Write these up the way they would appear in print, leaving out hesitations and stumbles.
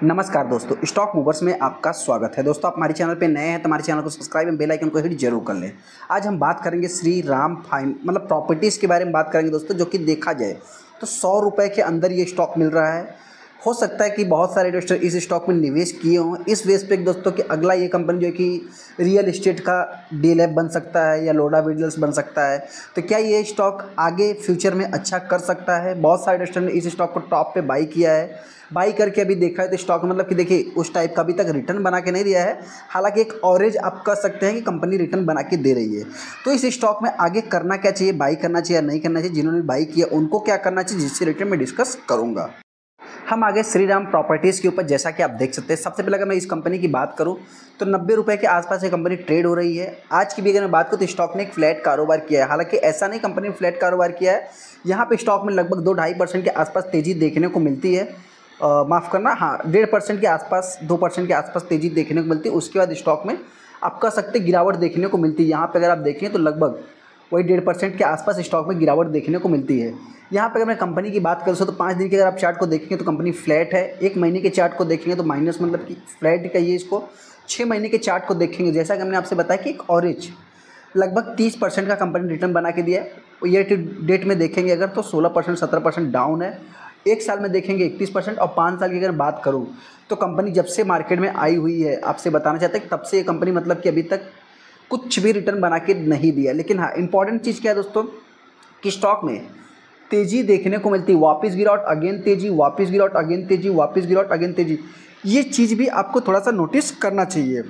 नमस्कार दोस्तों, stock movers में आपका स्वागत है। दोस्तों, आप हमारे चैनल पे नए हैं तो हमारे चैनल को सब्सक्राइब एंड बेल आइकन को हिट जरूर कर लें। आज हम बात करेंगे श्री राम प्रॉपर्टीज़ के बारे में बात करेंगे दोस्तों, जो कि देखा जाए तो 100 रुपये के अंदर ये स्टॉक मिल रहा है। हो सकता है कि बहुत सारे इन्वेस्टर इस स्टॉक में निवेश किए हों। इस बेस पे दोस्तों कि अगला ये कंपनी जो है कि रियल इस्टेट का डीलैप बन सकता है या लोडा बिल्डर्स बन सकता है, तो क्या ये स्टॉक आगे फ्यूचर में अच्छा कर सकता है। बहुत सारे इन्वेस्टर ने इस स्टॉक को टॉप पे बाई किया है। बाई करके अभी देखा है तो स्टॉक मतलब कि देखिए उस टाइप का अभी तक रिटर्न बना के नहीं दिया है। हालांकि एक ऑवरेज आप कह सकते हैं कि कंपनी रिटर्न बना के दे रही है। तो इस स्टॉक में आगे करना क्या चाहिए, बाई करना चाहिए या नहीं करना चाहिए, जिन्होंने बाई किया उनको क्या करना चाहिए, जिससे रिटर्न में डिस्कस करूँगा। हम आगे श्री राम प्रॉपर्टीज़ के ऊपर जैसा कि आप देख सकते हैं, सबसे पहले अगर मैं इस कंपनी की बात करूं तो 90 रुपये के आसपास ये कंपनी ट्रेड हो रही है। आज की भी अगर मैं बात करूं तो स्टॉक ने एक फ्लैट कारोबार किया है। हालांकि ऐसा नहीं कंपनी ने फ्लैट कारोबार किया है, यहाँ पे स्टॉक में लगभग 2-2.5% के आसपास तेज़ी देखने को मिलती है। माफ़ करना, हाँ 1.5% के आसपास, 2% के आसपास तेज़ी देखने को मिलती है। उसके बाद स्टॉक में आप कह सकते गिरावट देखने को मिलती है। यहाँ पर अगर आप देखें तो लगभग वही 1.5% के आसपास स्टॉक में गिरावट देखने को मिलती है। यहाँ पर अगर मैं कंपनी की बात करूँ तो 5 दिन के अगर आप चार्ट को देखेंगे तो कंपनी फ्लैट है। 1 महीने के चार्ट को देखेंगे तो माइनस मतलब कि फ्लैट कहिए इसको। 6 महीने के चार्ट को देखेंगे, जैसा कि हमने आपसे बताया कि एक ऑरेंज लगभग 30% का कंपनी रिटर्न बना के दिया है। ईयर टू डेट में देखेंगे अगर तो 16% 17% डाउन है। 1 साल में देखेंगे 31% और 5 साल की अगर बात करूँ तो कंपनी जब से मार्केट में आई हुई है, आपसे बताना चाहते हैं तब से ये कंपनी मतलब कि अभी तक कुछ भी रिटर्न बना के नहीं दिया। लेकिन हाँ, इंपॉर्टेंट चीज़ क्या है दोस्तों कि स्टॉक में तेज़ी देखने को मिलती है। वापस गिरावट, अगेन तेज़ी, वापस गिरावट, अगेन तेज़ी, वापस गिरावट, अगेन तेज़ी। ये चीज़ भी आपको थोड़ा सा नोटिस करना चाहिए।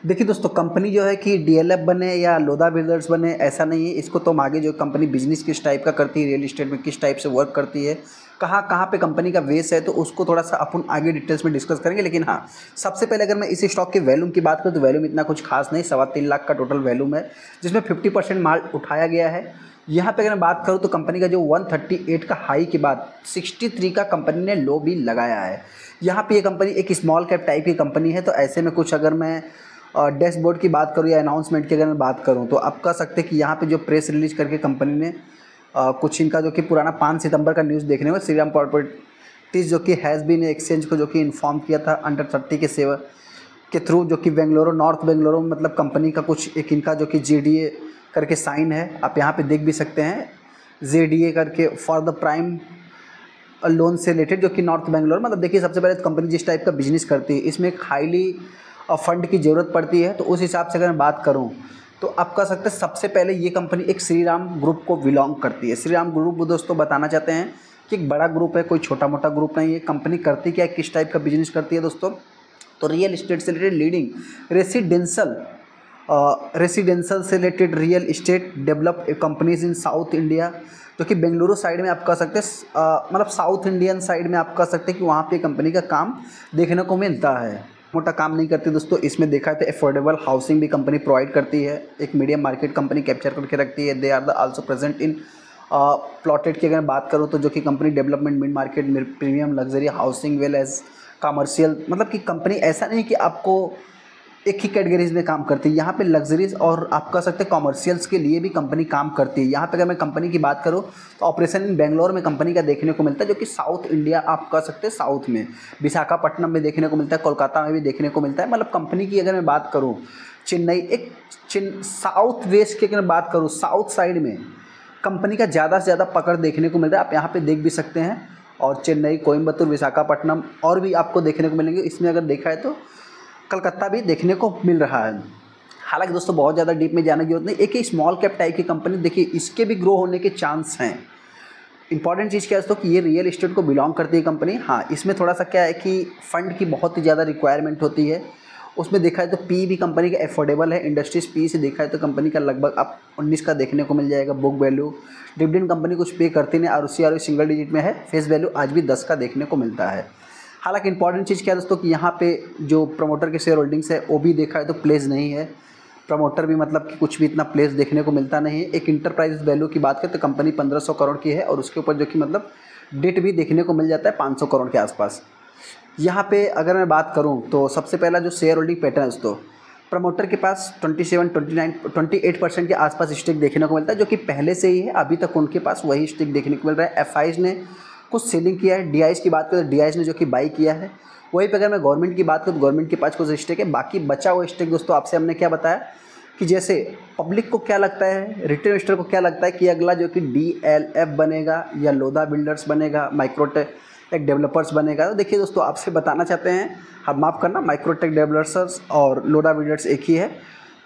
देखिए दोस्तों, कंपनी जो है कि डीएलएफ बने या लोधा बिल्डर्स बने ऐसा नहीं है। इसको तो हम आगे जो कंपनी बिजनेस किस टाइप का करती है, रियल इस्टेट में किस टाइप से वर्क करती है, कहाँ कहाँ पे कंपनी का वेस है, तो उसको थोड़ा सा अपन आगे डिटेल्स में डिस्कस करेंगे। लेकिन हाँ, सबसे पहले अगर मैं इस स्टॉक के वैल्यूम की बात करूँ तो वैल्यूम इतना कुछ खास नहीं, 3.25 लाख का टोटल वैल्यूम है, जिसमें 50% माल उठाया गया है। यहाँ पे अगर मैं बात करूँ तो कंपनी का जो 138 का हाई के बाद 63 का कंपनी ने लो भी लगाया है। यहाँ पे ये कंपनी एक स्मॉल कैप टाइप की कंपनी है, तो ऐसे में कुछ अगर मैं डैशबोर्ड की बात करूँ या अनाउंसमेंट की अगर मैं बात करूँ तो आप कह सकते हैं कि यहाँ पे जो प्रेस रिलीज करके कंपनी ने कुछ इनका जो कि पुराना 5 सितंबर का न्यूज़ देखने में श्री राम प्रॉपर्टीज़ जो कि हैज़ बीन एक्सचेंज को जो कि इन्फॉर्म किया था अंडर 30 के सेवा के थ्रू, जो कि बेंगलुरु, नॉर्थ बेंगलुरु मतलब कंपनी का कुछ एक इनका जो कि JDA करके साइन है। आप यहाँ पे देख भी सकते हैं JDA करके फॉर द प्राइम लोन से रिलेटेड, जो कि नॉर्थ बेंगलुरु मतलब देखिए सबसे पहले कंपनी जिस टाइप का बिजनेस करती है इसमें एक हाईली फंड की ज़रूरत पड़ती है। तो उस हिसाब से अगर मैं बात करूँ तो आप कह सकते हैं सबसे पहले ये कंपनी एक श्री राम ग्रुप को बिलोंग करती है। श्री राम ग्रुप दोस्तों बताना चाहते हैं कि एक बड़ा ग्रुप है, कोई छोटा मोटा ग्रुप नहीं है। कंपनी करती क्या है, किस टाइप का बिजनेस करती है दोस्तों, तो रियल इस्टेट से रिलेटेड लीडिंग रेसिडेंशियल से related real estate develop companies in south India, जो कि बेंगलुरु साइड में आप कह सकते हैं मतलब साउथ इंडियन साइड में आप कह सकते हैं कि वहाँ पे कंपनी का काम देखने को मिलता है। मोटा काम नहीं करती दोस्तों, इसमें देखा है तो अफोर्डेबल हाउसिंग भी कंपनी प्रोवाइड करती है। एक मीडियम मार्केट कंपनी कैप्चर करके रखती है। They are the also present in plotted की अगर बात करूँ तो जो कि company development, mid market, premium, luxury housing well as commercial, मतलब कि कंपनी ऐसा नहीं कि आपको एक ही कैटेगरीज में काम करती है। यहाँ पे लग्जरीज और आप कह सकते हैं कॉमर्शियल्स के लिए भी कंपनी काम करती है। यहाँ पे अगर मैं कंपनी की बात करूँ तो ऑपरेशन इन बेंगलोर में कंपनी का देखने को मिलता है, जो कि साउथ इंडिया आप कह सकते हैं साउथ में, विशाखापट्टनम में देखने को मिलता है, कोलकाता में भी देखने को मिलता है। मतलब कंपनी की अगर मैं बात करूँ चेन्नई साउथ वेस्ट की अगर मैं बात करूँ साउथ साइड में कंपनी का ज़्यादा से ज़्यादा पकड़ देखने को मिलता है। आप यहाँ पर देख भी सकते हैं, और चेन्नई, कोयम्बतूर, विशाखापट्टनम और भी आपको देखने को मिलेंगे। इसमें अगर देखा है तो कलकत्ता भी देखने को मिल रहा है। हालांकि दोस्तों बहुत ज़्यादा डीप में जाने की जरूरत नहीं, एक ही स्मॉल कैप टाइप की कंपनी देखिए इसके भी ग्रो होने के चांस हैं। इंपॉर्टेंट चीज़ क्या है दोस्तों कि ये रियल इस्टेट को बिलोंग करती है कंपनी। हाँ, इसमें थोड़ा सा क्या है कि फ़ंड की बहुत ही ज़्यादा रिक्वायरमेंट होती है। उसमें देखा है तो पी भी कंपनी का एफोर्डेबल है। इंडस्ट्रीज पी से देखा है तो कंपनी का लगभग आप 19 का देखने को मिल जाएगा। बुक वैल्यू, डिविडेंड कंपनी कुछ पे करती नहीं, ROC सिंगल डिजिट में है। फेस वैल्यू आज भी 10 का देखने को मिलता है। हालांकि इंपॉर्टेंट चीज़ क्या है दोस्तों कि यहाँ पे जो प्रमोटर के शेयर होल्डिंग्स है वो भी देखा है तो प्लेस नहीं है। प्रमोटर भी मतलब कि कुछ भी इतना प्लेस देखने को मिलता नहीं है। एक इंटरप्राइज वैल्यू की बात करें तो कंपनी 1500 करोड़ की है, और उसके ऊपर जो कि मतलब डेट भी देखने को मिल जाता है 500 करोड़ के आसपास। यहाँ पे अगर मैं बात करूँ तो सबसे पहला जो शेयर होल्डिंग पैटर्न है दोस्तों, प्रमोटर के पास 28% के आसपास स्टेक देखने को मिलता है, जो कि पहले से ही है। अभी तक उनके पास वही स्टेक देखने को मिल रहा है। FIs ने कुछ सेलिंग किया है। DIS की बात करें तो DIS ने जो कि बाई किया है। वहीं पे अगर मैं गवर्नमेंट की बात करूँ तो गवर्नमेंट के पास कुछ स्टेक है। बाकी बचा हुआ स्टेक दोस्तों आपसे हमने क्या बताया कि जैसे पब्लिक को क्या लगता है, रिटेल इन्वेस्टर को क्या लगता है कि अगला जो कि DLF बनेगा या लोधा बिल्डर्स बनेगा, माइक्रोटेक डेवलपर्स बनेगा। तो देखिए दोस्तों आपसे बताना चाहते हैं, हम माफ़ करना, माइक्रोटेक डेवलपर्स और लोधा बिल्डर्स एक ही है।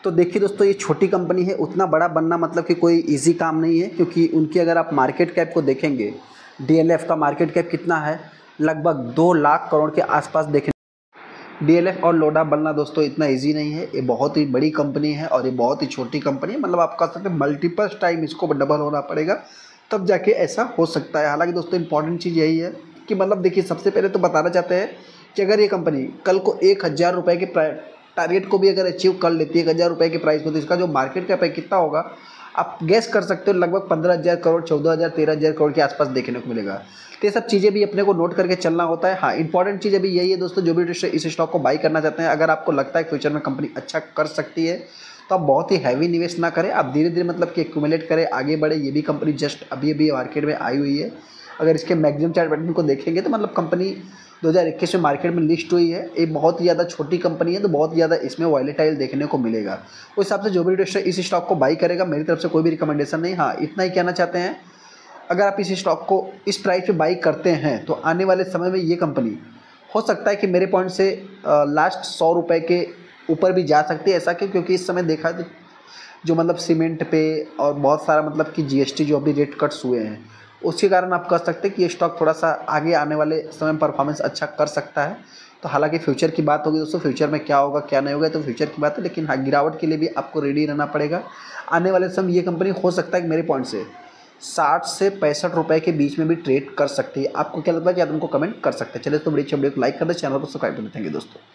तो देखिए दोस्तों ये छोटी कंपनी है, उतना बड़ा बनना मतलब कि कोई इजी काम नहीं है, क्योंकि उनकी अगर आप मार्केट कैप को देखेंगे, DLF का मार्केट कैप कितना है, लगभग 2 लाख करोड़ के आसपास देखें। DLF और लोधा बनना दोस्तों इतना इजी नहीं है, ये बहुत ही बड़ी कंपनी है और ये बहुत ही छोटी कंपनी है। मतलब आप कह सकते हैं मल्टीपल टाइम इसको डबल होना पड़ेगा तब जाके ऐसा हो सकता है। हालांकि दोस्तों इंपॉर्टेंट चीज़ यही है कि मतलब देखिए सबसे पहले तो बताना चाहते हैं कि अगर ये कंपनी कल को 1000 रुपये के टारगेट को भी अगर अचीव कर लेती है 1000 रुपये के प्राइस को, तो इसका जो मार्केट कैप है कितना होगा आप गैस कर सकते हो, लगभग 15,000 करोड़, 14,000, 13,000 करोड़ के आसपास देखने को मिलेगा। तो ये सब चीज़ें भी अपने को नोट करके चलना होता है। हाँ, इंपॉर्टेंट चीज़ अभी यही है दोस्तों, जो भी इस स्टॉक को बाई करना चाहते हैं, अगर आपको लगता है फ्यूचर में कंपनी अच्छा कर सकती है तो आप बहुत ही हैवी निवेश ना करें, आप धीरे धीरे मतलब कि एक्यूमुलेट करें, आगे बढ़े। ये भी कंपनी जस्ट अभी अभी मार्केट में आई हुई है। अगर इसके मैक्सिमम चार्ट पैटर्न को देखेंगे तो मतलब कंपनी 2021 में मार्केट में लिस्ट हुई है। ये बहुत ही ज़्यादा छोटी कंपनी है, तो बहुत ज़्यादा इसमें वॉलेटाइल देखने को मिलेगा। उस हिसाब से जो भी इन्वेस्टर इस स्टॉक को बाई करेगा, मेरी तरफ से कोई भी रिकमेंडेशन नहीं। हाँ, इतना ही कहना चाहते हैं, अगर आप इस स्टॉक को इस प्राइस पे बाई करते हैं तो आने वाले समय में ये कंपनी हो सकता है कि मेरे पॉइंट से लास्ट 100 रुपये के ऊपर भी जा सकती है। ऐसा क्यों? क्योंकि इस समय देखा तो जो मतलब सीमेंट पे और बहुत सारा मतलब कि GST जो अभी रेट कट्स हुए हैं, उसके कारण आप कह सकते हैं कि ये स्टॉक थोड़ा सा आगे आने वाले समय में परफॉर्मेंस अच्छा कर सकता है। तो हालांकि फ्यूचर की बात होगी दोस्तों, फ्यूचर में क्या होगा क्या नहीं होगा तो फ्यूचर की बात है, लेकिन हाँ गिरावट के लिए भी आपको रेडी रहना पड़ेगा। आने वाले समय ये कंपनी हो सकता है कि मेरे पॉइंट से 60 से 65 रुपये के बीच में भी ट्रेड कर सकती है। आपको क्या लगता है कि आप उनको कमेंट कर सकते हैं। चलिए तो बड़ी अच्छी वीडियो को लाइक कर दें, चैनल को सब्सक्राइब कर दें। थैंक यू दोस्तों।